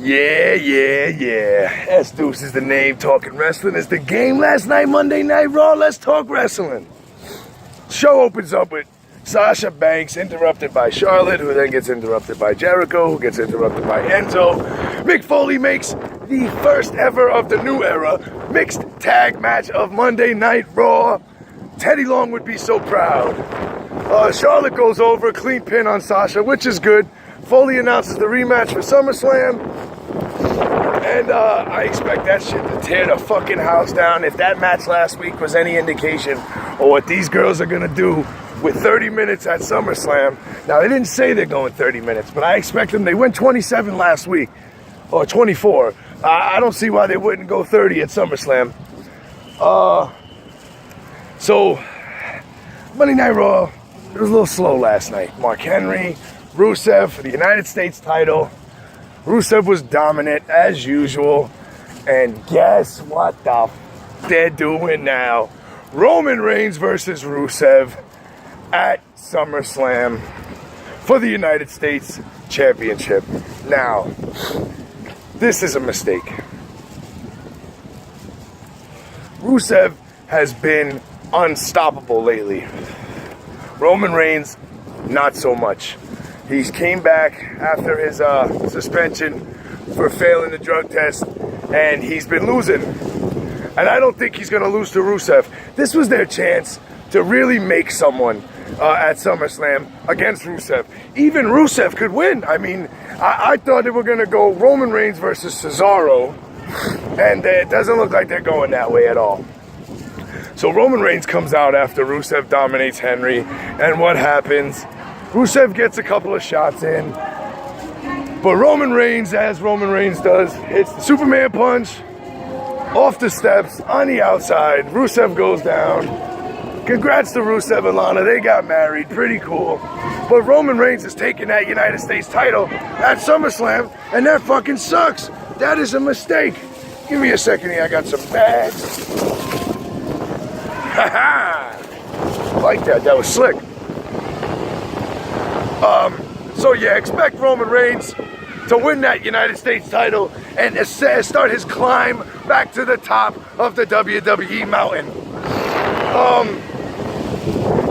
Yeah. S-Deuce is the name. Talking Wrestling is the game. Last night, Monday Night Raw, let's talk wrestling. Show opens up with Sasha Banks interrupted by Charlotte, who then gets interrupted by Jericho, who gets interrupted by Enzo. Mick Foley makes the first ever of the new era mixed tag match of Monday Night Raw. Teddy Long would be so proud. Charlotte goes over, clean pin on Sasha, which is good. Foley announces the rematch for SummerSlam. And I expect that shit to tear the fucking house down. If that match last week was any indication of what these girls are going to do with 30 minutes at SummerSlam. Now, they didn't say they're going 30 minutes, but I expect them. They went 27 last week, or 24. I don't see why they wouldn't go 30 at SummerSlam. So, Monday Night Raw, it was a little slow last night. Mark Henry, Rusev for the United States title. Rusev was dominant as usual. And guess what the f they're doing now? Roman Reigns versus Rusev at SummerSlam for the United States Championship. Now, this is a mistake. Rusev has been unstoppable lately. Roman Reigns, not so much. He came back after his suspension for failing the drug test, and he's been losing. And I don't think he's going to lose to Rusev. This was their chance to really make someone at SummerSlam against Rusev. Even Rusev could win. I mean, I thought they were going to go Roman Reigns versus Cesaro, and it doesn't look like they're going that way at all. So Roman Reigns comes out after Rusev dominates Henry, and what happens? Rusev gets a couple of shots in, but Roman Reigns, as Roman Reigns does, hits the Superman punch off the steps on the outside. Rusev goes down. Congrats to Rusev and Lana, they got married, pretty cool. But Roman Reigns is taking that United States title at SummerSlam, and that fucking sucks. That is a mistake. Give me a second here, I got some bags. I like that was slick. So yeah, expect Roman Reigns to win that United States title and start his climb back to the top of the WWE mountain.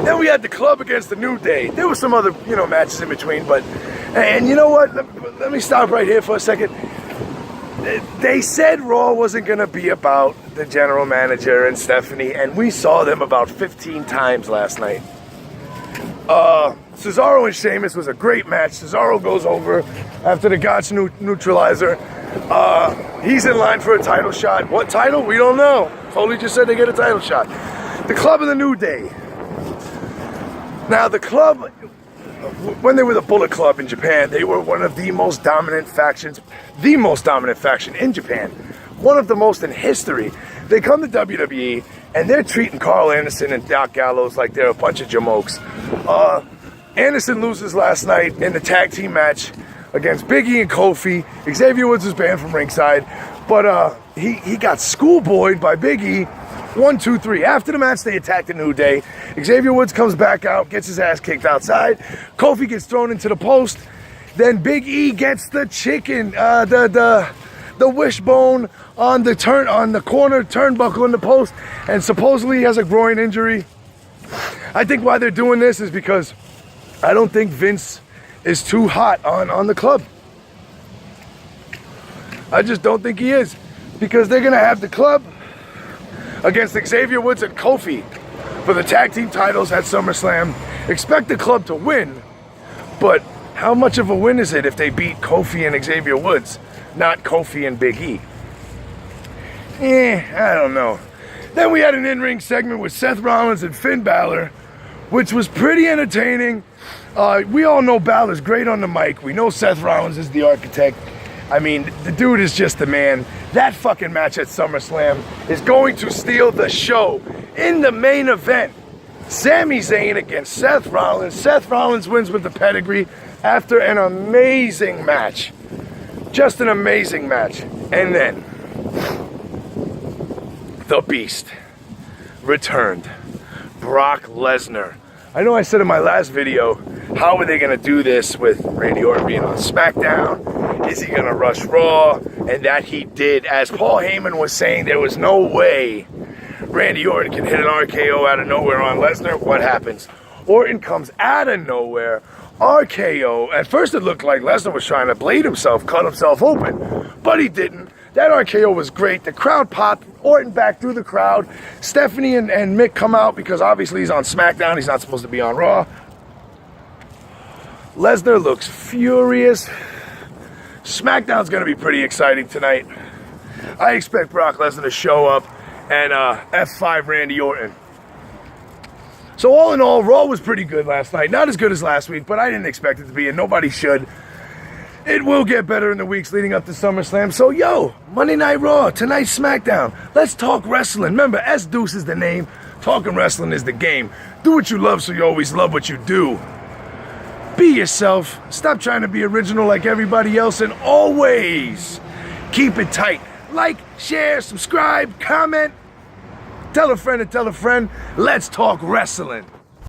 Then we had the Club against the New Day. There were some other, matches in between, and you know what? Let me stop right here for a second. They said Raw wasn't going to be about the general manager and Stephanie, and we saw them about 15 times last night. Cesaro and Sheamus was a great match. Cesaro goes over after the Gotch neutralizer. He's in line for a title shot. What title? We don't know. Foley just said they get a title shot. The Club of the New Day. Now, the Club, when they were the Bullet Club in Japan, they were one of the most dominant factions, the most dominant faction in Japan, one of the most in history. They come to WWE, and they're treating Carl Anderson and Doc Gallows like they're a bunch of jamokes. Anderson loses last night in the tag team match against Big E and Kofi. Xavier Woods was banned from ringside, but he got schoolboyed by Big E. 1, 2, 3. After the match, they attack the New Day. Xavier Woods comes back out, gets his ass kicked outside. Kofi gets thrown into the post. Then Big E gets the chicken, the wishbone on the corner turnbuckle in the post, and supposedly he has a groin injury. I think why they're doing this is because I don't think Vince is too hot on the Club. I just don't think he is, because they're gonna have the Club against Xavier Woods and Kofi for the tag team titles at SummerSlam. Expect the Club to win, but how much of a win is it if they beat Kofi and Xavier Woods, not Kofi and Big E? I don't know. Then we had an in-ring segment with Seth Rollins and Finn Balor, which was pretty entertaining. We all know Balor's great on the mic. We know Seth Rollins is the architect. I mean, the dude is just the man. That fucking match at SummerSlam is going to steal the show. In the main event, Sami Zayn against Seth Rollins. Seth Rollins wins with the pedigree after an amazing match. Just an amazing match. And then, the Beast returned. Brock Lesnar. I know I said in my last video, how are they going to do this with Randy Orton being on SmackDown? Is he gonna rush Raw? And that he did. As Paul Heyman was saying, there was no way Randy Orton can hit an RKO out of nowhere on Lesnar. What happens? Orton comes out of nowhere, RKO. At first it looked like Lesnar was trying to blade himself, cut himself open, but he didn't. That RKO was great. The crowd popped. Orton back through the crowd. Stephanie and Mick come out because obviously he's on SmackDown. He's not supposed to be on Raw. Lesnar looks furious. SmackDown's going to be pretty exciting tonight. I expect Brock Lesnar to show up and F5 Randy Orton. So all in all, Raw was pretty good last night. Not as good as last week, but I didn't expect it to be, and nobody should. It will get better in the weeks leading up to SummerSlam. So, yo, Monday Night Raw, tonight's SmackDown. Let's talk wrestling. Remember, S-Deuce is the name. Talking wrestling is the game. Do what you love so you always love what you do. Be yourself. Stop trying to be original like everybody else. And always keep it tight. Like, share, subscribe, comment. Tell a friend to tell a friend. Let's talk wrestling.